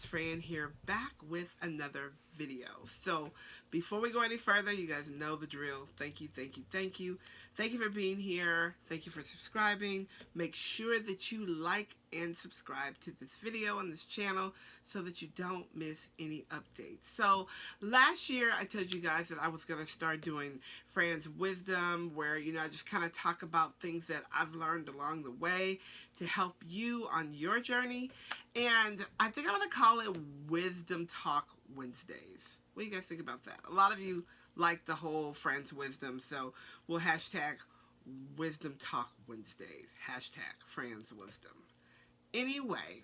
Fran here, back with another video. So before we go any further, you guys know the drill. Thank you, thank you, thank you. Thank you for being here. Thank you for subscribing. Make sure that you like and subscribe to this video on this channel so that you don't miss any updates. So last year I told you guys that I was going to start doing Fran's Wisdom, where I just kind of talk about things that I've learned along the way to help you on your journey. And I think I'm going to call it Wisdom Talk Wednesdays. What do you guys think about that? A lot of you like the whole Fran's Wisdom, so we'll hashtag Wisdom Talk Wednesdays. Hashtag Fran's Wisdom. Anyway,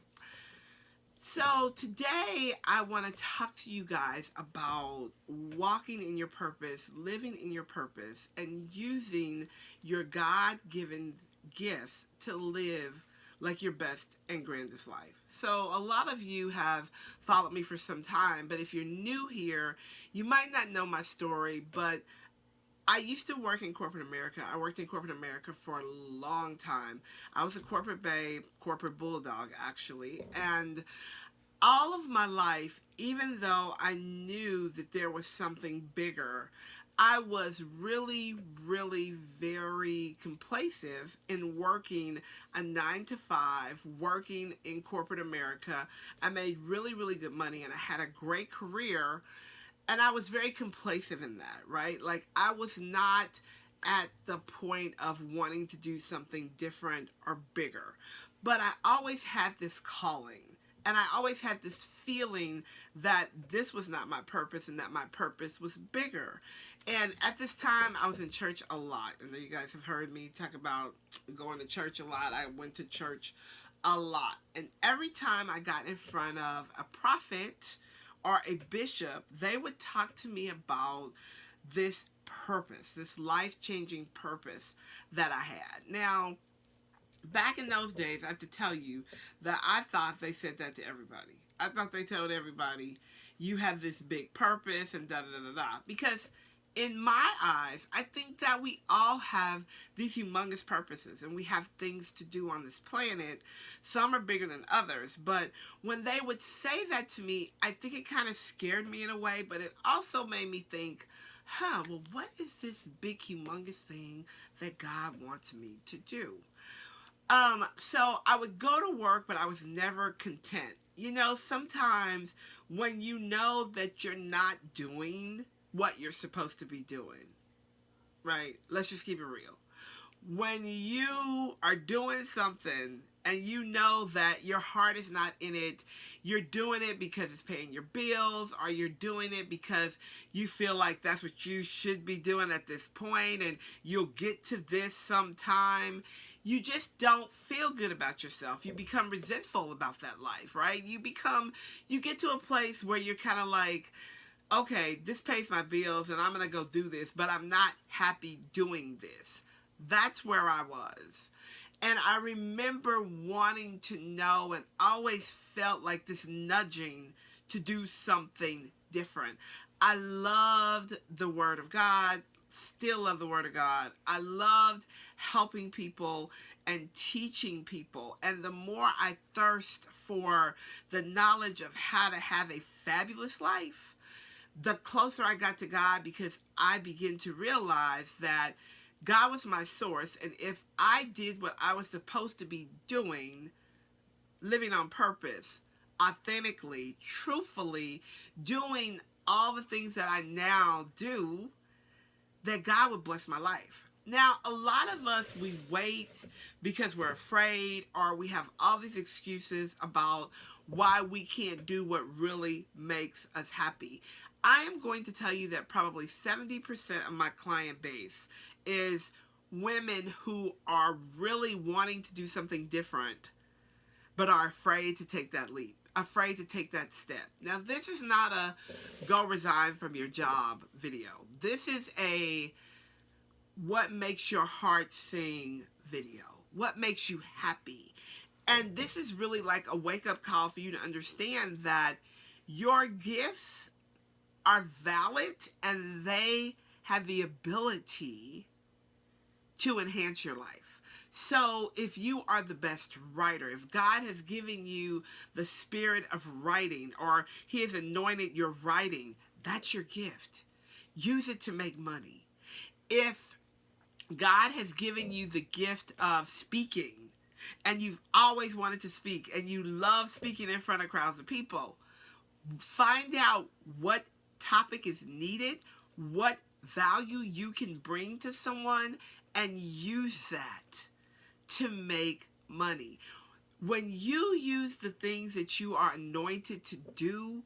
so today I want to talk to you guys about walking in your purpose, living in your purpose, and using your God-given gifts to live like your best and grandest life. So a lot of you have followed me for some time, but if you're new here, you might not know my story, but I used to work in corporate America. I worked in corporate America for a long time. I was a corporate babe, corporate bulldog actually, and all of my life, even though I knew that there was something bigger, I was really, really very complacent in working a 9-to-5, working in corporate America. I made really, really good money and I had a great career, and I was very complacent in that, right? Like, I was not at the point of wanting to do something different or bigger, but I always had this calling. And I always had this feeling that this was not my purpose and that my purpose was bigger. And at this time, I was in church a lot. And you guys have heard me talk about going to church a lot. I went to church a lot. And every time I got in front of a prophet or a bishop, they would talk to me about this purpose, this life-changing purpose that I had. Now, back in those days, I have to tell you that I thought they said that to everybody. I thought they told everybody, you have this big purpose and da-da-da-da-da. Because in my eyes, I think that we all have these humongous purposes and we have things to do on this planet. Some are bigger than others. But when they would say that to me, I think it kind of scared me in a way, but it also made me think, well, what is this big humongous thing that God wants me to do? So I would go to work, but I was never content. Sometimes when you know that you're not doing what you're supposed to be doing, right? Let's just keep it real. When you are doing something and you know that your heart is not in it, you're doing it because it's paying your bills, or you're doing it because you feel like that's what you should be doing at this point and you'll get to this sometime, you just don't feel good about yourself. You become resentful about that life, right? You get to a place where you're kind of like, okay, this pays my bills and I'm going to go do this, but I'm not happy doing this. That's where I was. And I remember wanting to know and always felt like this nudging to do something different. I loved the Word of God, still love the Word of God. I loved helping people and teaching people. And the more I thirst for the knowledge of how to have a fabulous life, the closer I got to God, because I began to realize that God was my source, and if I did what I was supposed to be doing, living on purpose, authentically, truthfully, doing all the things that I now do, that God would bless my life. Now, a lot of us, we wait because we're afraid, or we have all these excuses about why we can't do what really makes us happy. I am going to tell you that probably 70% of my client base is women who are really wanting to do something different, but are afraid to take that leap, afraid to take that step. Now, this is not a go resign from your job video. This is a what makes your heart sing video. What makes you happy? And this is really like a wake-up call for you to understand that your gifts are valid and they have the ability to enhance your life. So if you are the best writer, if God has given you the spirit of writing, or he has anointed your writing, that's your gift. Use it to make money. If God has given you the gift of speaking, and you've always wanted to speak, and you love speaking in front of crowds of people, find out what topic is needed, what value you can bring to someone, and use that to make money. When you use the things that you are anointed to do,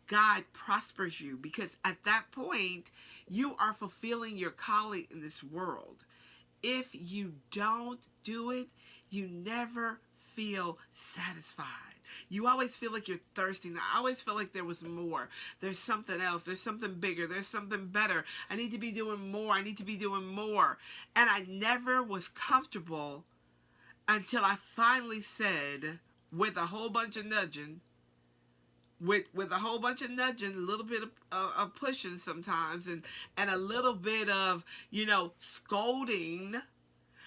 God prospers you, because at that point, you are fulfilling your calling in this world. If you don't do it, you never feel satisfied. You always feel like you're thirsting. I always feel like there was more. There's something else. There's something bigger. There's something better. I need to be doing more. I need to be doing more. And I never was comfortable until I finally said, with a whole bunch of nudging, with a whole bunch of nudging, a little bit of pushing sometimes, and a little bit of, scolding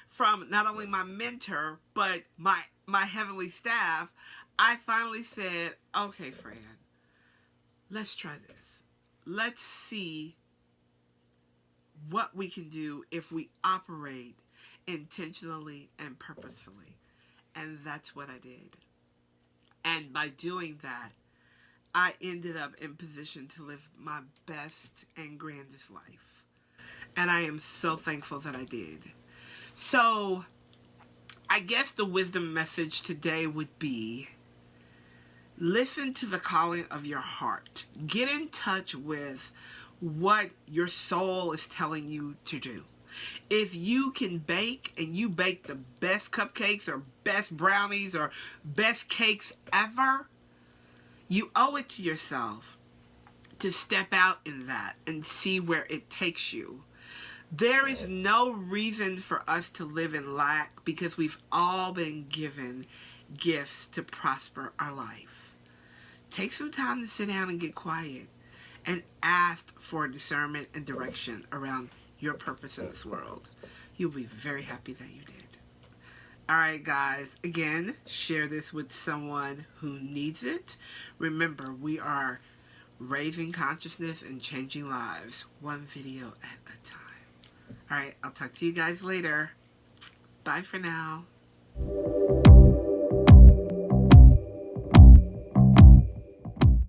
from not only my mentor, but my heavenly staff, I finally said, okay, Fran, let's try this. Let's see what we can do if we operate intentionally and purposefully. And that's what I did. And by doing that, I ended up in position to live my best and grandest life. And I am so thankful that I did. So, I guess the wisdom message today would be, listen to the calling of your heart. Get in touch with what your soul is telling you to do. If you can bake, and you bake the best cupcakes or best brownies or best cakes ever, you owe it to yourself to step out in that and see where it takes you. There is no reason for us to live in lack, because we've all been given gifts to prosper our life. Take some time to sit down and get quiet and ask for discernment and direction around your purpose in this world. You'll be very happy that you did. Alright guys, again, share this with someone who needs it. Remember, we are raising consciousness and changing lives, one video at a time. Alright, I'll talk to you guys later. Bye for now.